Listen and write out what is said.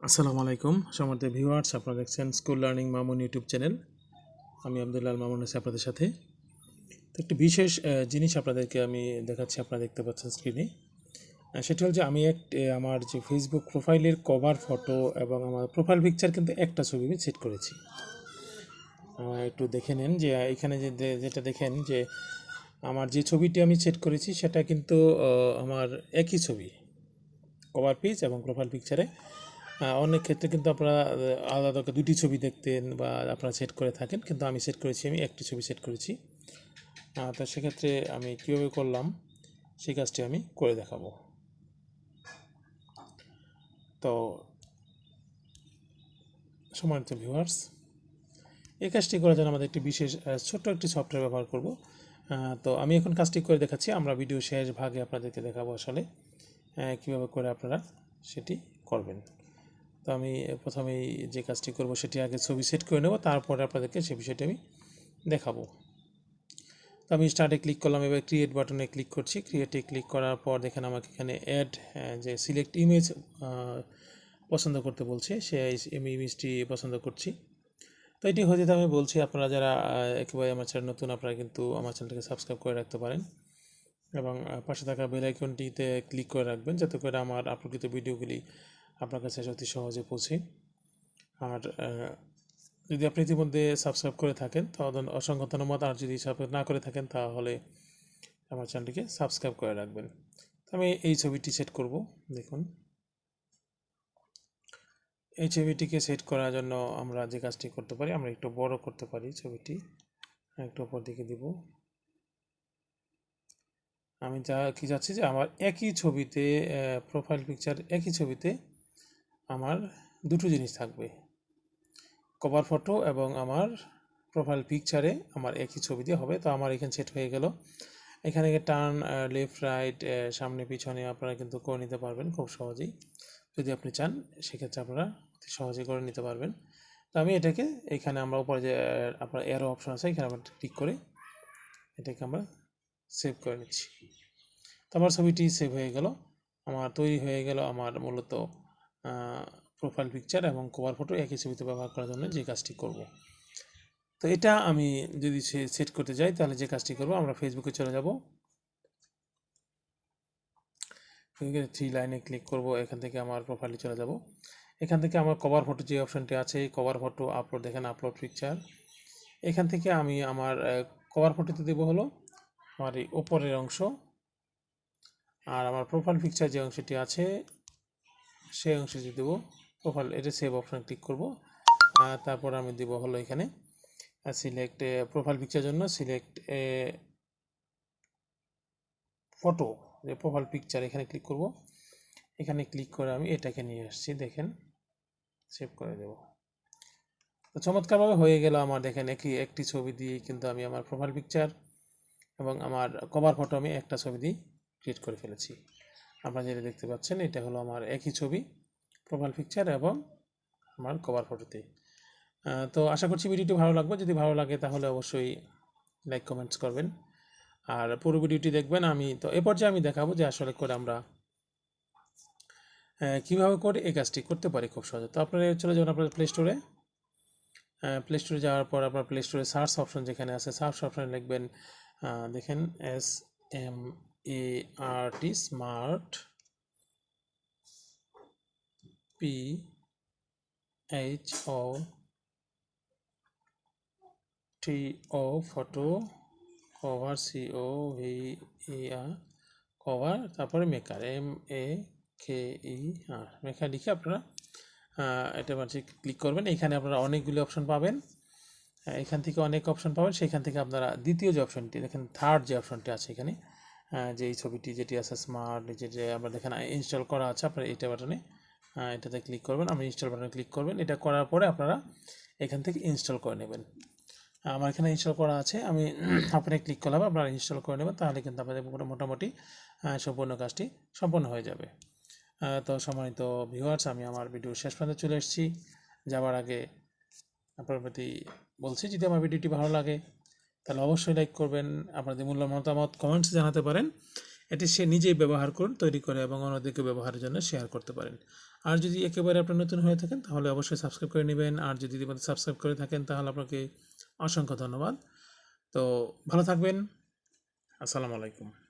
আসসালামু আলাইকুম সম্মানিত ভিউয়ার্স, আপনারা দেখছেন school learning Mamun YouTube channel. আমি আব্দুল্লাহ মামুন আছি আপনাদের সাথে। তো একটি বিশেষ জিনিস আপনাদেরকে আমি দেখাচ্ছি, আপনারা দেখতে পাচ্ছেন স্ক্রিনে। সেটা হল যে আমি আমার যে ফেসবুক প্রোফাইলের কভার ফটো এবং আমার প্রোফাইল পিকচার কিন্তু একটা ছবি আমি সেট করেছি। একটু দেখে নেন যে এখানে যেটা দেখেন যে আমার যে ছবিটি আমি সেট করেছি সেটা কিন্তু আমার একই ছবি, কভার পেজ এবং প্রোফাইল পিকচারে। অনেক ক্ষেত্রে কিন্তু আপনারা আলাদা দুটি ছবি দেখতেন বা আপনারা সেট করে থাকেন, কিন্তু আমি সেট করেছি, আমি একটি ছবি সেট করেছি। তো সেক্ষেত্রে আমি কীভাবে করলাম সেই কাজটি আমি করে দেখাবো। তো সম্মানিত ভিউয়ার্স, এই কাজটি করার জন্য আমাদের একটি বিশেষ ছোট্ট একটি সফটওয়্যার ব্যবহার করব। তো আমি এখন কাজটি করে দেখাচ্ছি, আমরা ভিডিও শেষ ভাগে আপনাদেরকে দেখাবো আসলে কীভাবে করে আপনারা সেটি করবেন। তো আমি প্রথমেই যে কাজটি করব সেটি আগে ছবি সেট করে নেব, তারপরে আপনাদেরকে সেই বিষয়টি আমি দেখাবো। তো আমি স্টার্টে ক্লিক করলাম, এবার ক্রিয়েট বাটনে ক্লিক করছি। ক্রিয়েটে ক্লিক করার পর দেখেন আমাকে এখানে অ্যাড যে সিলেক্ট ইমেজ পছন্দ করতে বলছে, সেই ইমেজটি পছন্দ করছি। তো এটি হয়ে যেতে আমি বলছি, আপনারা যারা একেবারে আমার চ্যানেল নতুন, আপনারা কিন্তু আমার চ্যানেলটাকে সাবস্ক্রাইব করে রাখতে পারেন এবং পাশে থাকা বেল আইকনটিতে ক্লিক করে রাখবেন, যাতে করে আমার আপলোডিত ভিডিওগুলি আপনার কাছে অতি সহজে পৌঁছে। আর যদি আপনি ইতিমধ্যে সাবস্ক্রাইব করে থাকেন তাহলে অসংখ্য ধন্যবাদ, আর যদি সাবস্ক্রাইব না করে থাকেন তাহলে আমার চ্যানেলটিকে সাবস্ক্রাইব করে রাখবেন। তো আমি এই ছবিটি সেট করব। দেখুন, এই ছবিটিকে সেট করার জন্য আমরা যে কাজটি করতে পারি, আমরা একটু বড় করতে পারি ছবিটি, একটু উপর দিকে দিব। আমি চাচ্ছি যে আমার একই ছবিতে প্রোফাইল পিকচার, একই ছবিতে আমার দুটো জিনিস থাকবে, কভার ফটো এবং আমার প্রোফাইল পিকচারে আমার একই ছবি দিয়ে হবে। তো আমার এখানে সেট হয়ে গেল। এখানে টার্ন লেফট রাইট সামনে পিছনে আপনারা কিন্তু করে নিতে পারবেন খুব সহজেই, যদি আপনি চান সেক্ষেত্রে আপনারা অতি সহজে করে নিতে পারবেন। তো আমি এটাকে এখানে আমরা উপরে যে আপনার এরো অপশন আছে এখানে আমরা ক্লিক করে এটাকে আমরা সেভ করে নিচ্ছি। তো আমার ছবিটি সেভ হয়ে গেল, আমার তৈরি হয়ে গেল আমার মূলত প্রোফাইল পিকচার এবং কভার ফটো একই ছবিতে ব্যবহার করার জন্য যে কাজটি করব। তো এটা আমি যদি সেট করতে যাই তাহলে যে কাজটি করব, আমরা ফেসবুকে চলে যাব, থ্রি লাইনে ক্লিক করব, এখান থেকে আমার প্রোফাইলে চলে যাব। এখান থেকে আমার কভার ফটো যে অপশনটি আছে, কভার ফটো আপলোড, দেখেন আপলোড পিকচার। এখান থেকে আমি আমার কভার ফটোতে দেবো হলো আমার এই ওপরের অংশ, আর আমার প্রোফাইল পিকচার যে অংশটি আছে সেই অংশটি দেবো প্রোফাইল। এটা সেভ অপশন ক্লিক করব, তারপর আমি দেবো হলো এখানে সিলেক্ট প্রোফাইল পিকচার জন্য সিলেক্ট ফটো, যে প্রোফাইল পিকচার এখানে ক্লিক করব। এখানে ক্লিক করে আমি এটাকে নিয়ে আসছি, দেখেন সেভ করে দেব। তো চমৎকারভাবে হয়ে গেল আমার, দেখেন একটি ছবি দিয়ে কিন্তু আমি আমার প্রোফাইল পিকচার এবং আমার কভার ফটো আমি একটা ছবি দিয়ে ক্রিয়েট করে ফেলেছি। আপনারা যেটা দেখতে পাচ্ছেন এটা হলো আমার একই ছবি, প্রোফাইল পিকচার এবং আমার কভার ফটোতে। তো আশা করছি ভিডিওটি ভালো লাগবে, যদি ভালো লাগে তাহলে অবশ্যই লাইক কমেন্টস করবেন আর পুরো ভিডিওটি দেখবেন। আমি তো এ পর্যায়ে আমি দেখাবো যে আসলে করে আমরা কীভাবে করে এই কাজটি করতে পারি খুব সহজে। তো আপনারা চলে যাবেন আপনার প্লে স্টোরে। প্লে স্টোরে যাওয়ার পর আপনার প্লে স্টোরে সার্চ অপশন যেখানে আছে, সার্চ অপশনে লিখবেন দেখেন SMART, smart PHOTO photo, cover COVER cover, তারপরে মেকার MEKER মেকার লিখে আপনারা এটা মাঝে ক্লিক করবেন। এখানে আপনারা অনেকগুলি অপশন পাবেন, এখান থেকে অনেক অপশন পাবেন। সেখান থেকে আপনারা দ্বিতীয় যে অপশনটি দেখেন, থার্ড যে অপশনটি আছে এখানে, যে এই ছবিটি যেটি আছে স্মার্ট, যে আমরা দেখেন ইনস্টল করা আছে, আপনারা এটা বাটনে এটাতে ক্লিক করবেন, আপনি ইনস্টল বাটনে ক্লিক করবেন। এটা করার পরে আপনারা এখান থেকে ইনস্টল করে নেবেন। আমার এখানে ইনস্টল করা আছে, আমি আপনি ক্লিক করলাম, আপনারা ইনস্টল করে নেবেন, তাহলে কিন্তু আপনাদের মোটামুটি সম্পূর্ণ কাজটি সম্পন্ন হয়ে যাবে। তো সম্মানিত ভিউয়ার্স, আমি আমার ভিডিও শেষ পর্যন্ত চলে এসেছি। যাওয়ার আগে আপনার প্রতি বলছি, যদি আমার ভিডিওটি ভালো লাগে তাহলে অবশ্যই লাইক করবেন, আপনাদের মূল্যবান মতামত কমেন্টস জানাতে পারেন এটি সে নিজেই ব্যবহার করুন, তৈরি করে এবং অন্যদেরকে ব্যবহারের জন্য শেয়ার করতে পারেন। আর যদি একেবারে আপনার নতুন হয়ে থাকেন তাহলে অবশ্যই সাবস্ক্রাইব করে নেবেন। আর যদি ইতিমধ্যে সাবস্ক্রাইব করে থাকেন তাহলে আপনাকে অসংখ্য ধন্যবাদ। তো ভালো থাকবেন। আসসালামু আলাইকুম।